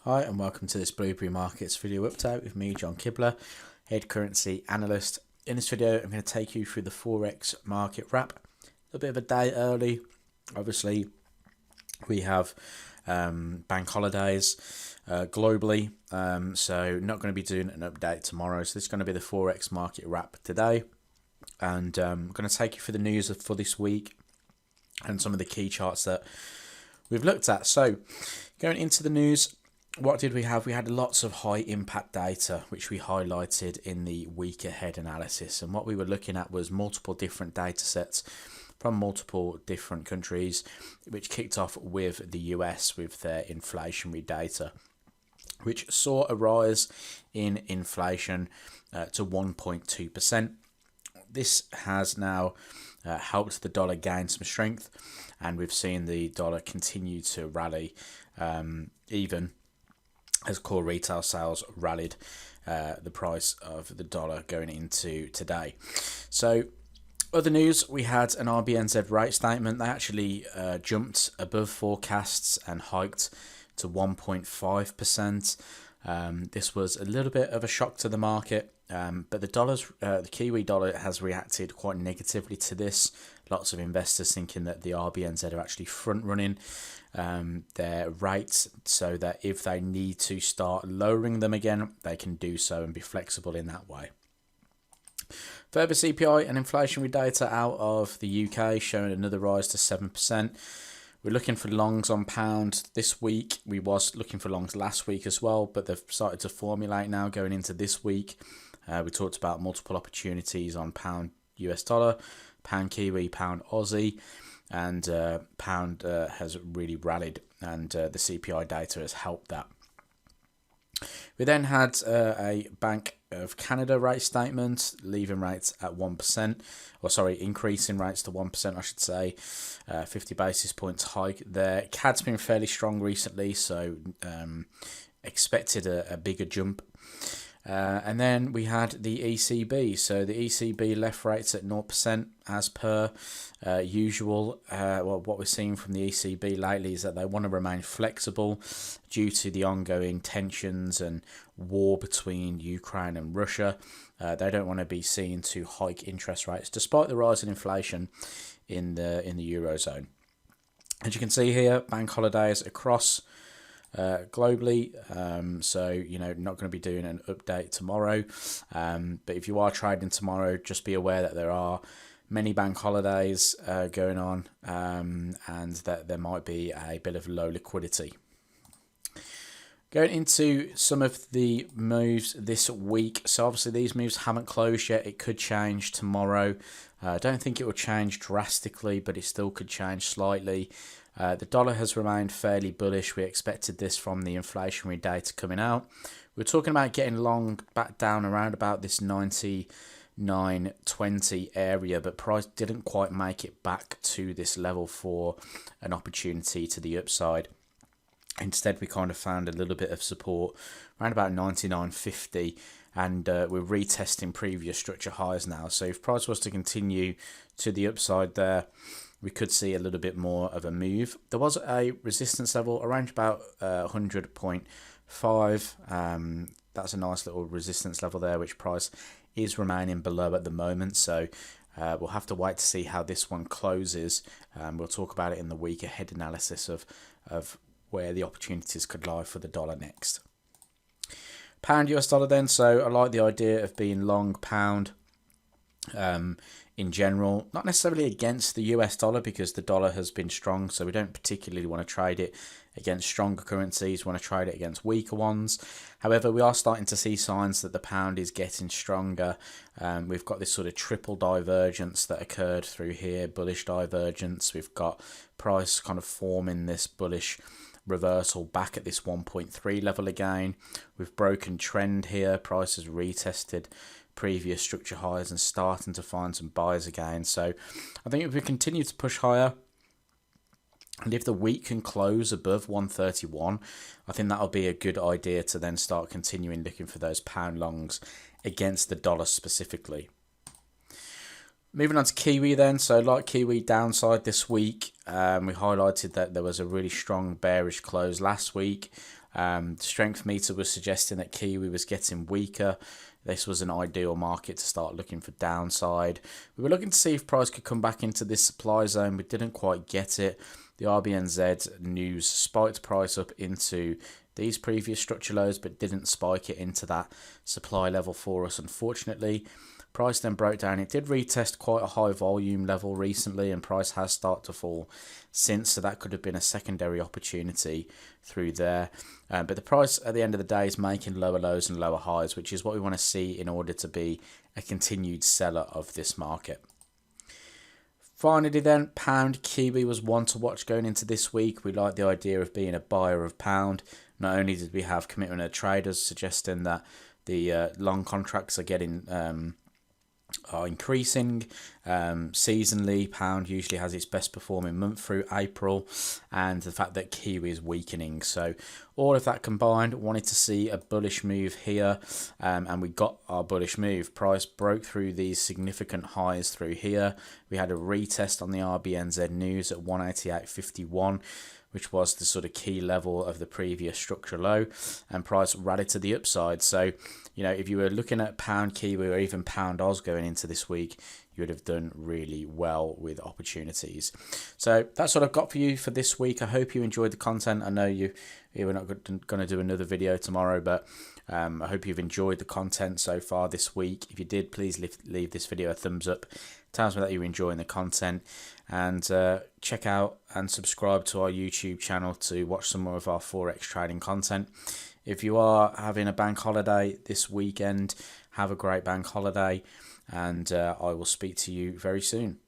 Hi and welcome to this Blueberry Markets video update with me, John Kibler, head currency analyst. In this video, I'm going to take you through the Forex market wrap. A little bit of a day early. Obviously, we have bank holidays globally, so not going to be doing an update tomorrow. So this is going to be the Forex market wrap today, and I'm going to take you through the news for this week and some of the key charts that we've looked at. So going into the news, what did we have? We had lots of high impact data, which we highlighted in the week ahead analysis. And what we were looking at was multiple different data sets from multiple different countries, which kicked off with the US with their inflationary data, which saw a rise in inflation to 1.2%. This has now helped the dollar gain some strength, and we've seen the dollar continue to rally, even as core retail sales rallied the price of the dollar going into today. So other news, we had an RBNZ rate statement. They actually jumped above forecasts and hiked to 1.5%. This was a little bit of a shock to the market, but the Kiwi dollar has reacted quite negatively to this. Lots of investors thinking that the RBNZ are actually front running their rates, so that if they need to start lowering them again, they can do so and be flexible in that way. Further CPI and inflationary data out of the UK showing another rise to 7%. We're looking for longs on pound this week. We was looking for longs last week as well, but they've started to formulate now going into this week. We talked about multiple opportunities on pound US dollar, pound Kiwi, pound Aussie, and pound has really rallied, and the CPI data has helped that. We then had a Bank of Canada rate statement, leaving rates at 1%, or sorry, increasing rates to 1%, I should say. 50 basis points hike there. CAD's been fairly strong recently, so expected a bigger jump. And then we had the ECB. So the ECB left rates at 0% as per usual. Well, what we're seeing from the ECB lately is that they want to remain flexible due to the ongoing tensions and war between Ukraine and Russia. They don't want to be seen to hike interest rates despite the rise in inflation in the Eurozone. As you can see here, bank holidays across globally, so not going to be doing an update tomorrow, but if you are trading tomorrow, just be aware that there are many bank holidays going on, and that there might be a bit of low liquidity. Going into some of the moves this week, so obviously these moves haven't closed yet. It could change tomorrow. I don't think it will change drastically, but it still could change slightly. The dollar has remained fairly bullish. We expected this from the inflationary data coming out. We're talking about getting long back down around about this 99.20 area, but price didn't quite make it back to this level for an opportunity to the upside. Instead, we kind of found a little bit of support around about 99.50, and we're retesting previous structure highs now. So if price was to continue to the upside there, we could see a little bit more of a move. There was a resistance level around about 100.5. That's a nice little resistance level there, which price is remaining below at the moment. So we'll have to wait to see how this one closes. We'll talk about it in the week ahead analysis of where the opportunities could lie for the dollar next. Pound US dollar then. So I like the idea of being long pound in general, not necessarily against the US dollar, because the dollar has been strong, so we don't particularly want to trade it against stronger currencies. We want to trade it against weaker ones. However, we are starting to see signs that the pound is getting stronger. We've got this sort of triple divergence that occurred through here, bullish divergence. We've got price kind of forming this bullish reversal back at this 1.3 level again. We've broken trend here. Price has retested previous structure highs and starting to find some buys again. So I think if we continue to push higher, and if the week can close above 131, I think that'll be a good idea to then start continuing looking for those pound longs against the dollar specifically. Moving on to Kiwi then. So like Kiwi downside this week, we highlighted that there was a really strong bearish close last week. Strength meter was suggesting that Kiwi was getting weaker. This was an ideal market to start looking for downside. We were looking to see if price could come back into this supply zone. We didn't quite get it. The RBNZ news spiked price up into these previous structure lows, but didn't spike it into that supply level for us, unfortunately. Price then broke down. It did retest quite a high volume level recently, and price has started to fall since, so that could have been a secondary opportunity through there. But the price at the end of the day is making lower lows and lower highs, which is what we want to see in order to be a continued seller of this market. Finally then, pound Kiwi was one to watch going into this week. We like the idea of being a buyer of pound. Not only did we have commitment of traders suggesting that the long contracts are getting are increasing seasonally. Pound usually has its best performing month through April, and the fact that Kiwi is weakening. So all of that combined, wanted to see a bullish move here, and we got our bullish move. Price broke through these significant highs through here. We had a retest on the RBNZ news at 188.51, which was the sort of key level of the previous structure low, and price rallied to the upside. So, you know, if you were looking at pound Kiwi or even pound Oz going into this week, you would have done really well with opportunities. So that's what I've got for you for this week. I hope you enjoyed the content. I know we're not going to do another video tomorrow, but I hope you've enjoyed the content so far this week. If you did, please leave this video a thumbs up. It tells me that you're enjoying the content. And check out and subscribe to our YouTube channel to watch some more of our Forex trading content. If you are having a bank holiday this weekend, have a great bank holiday, and I will speak to you very soon.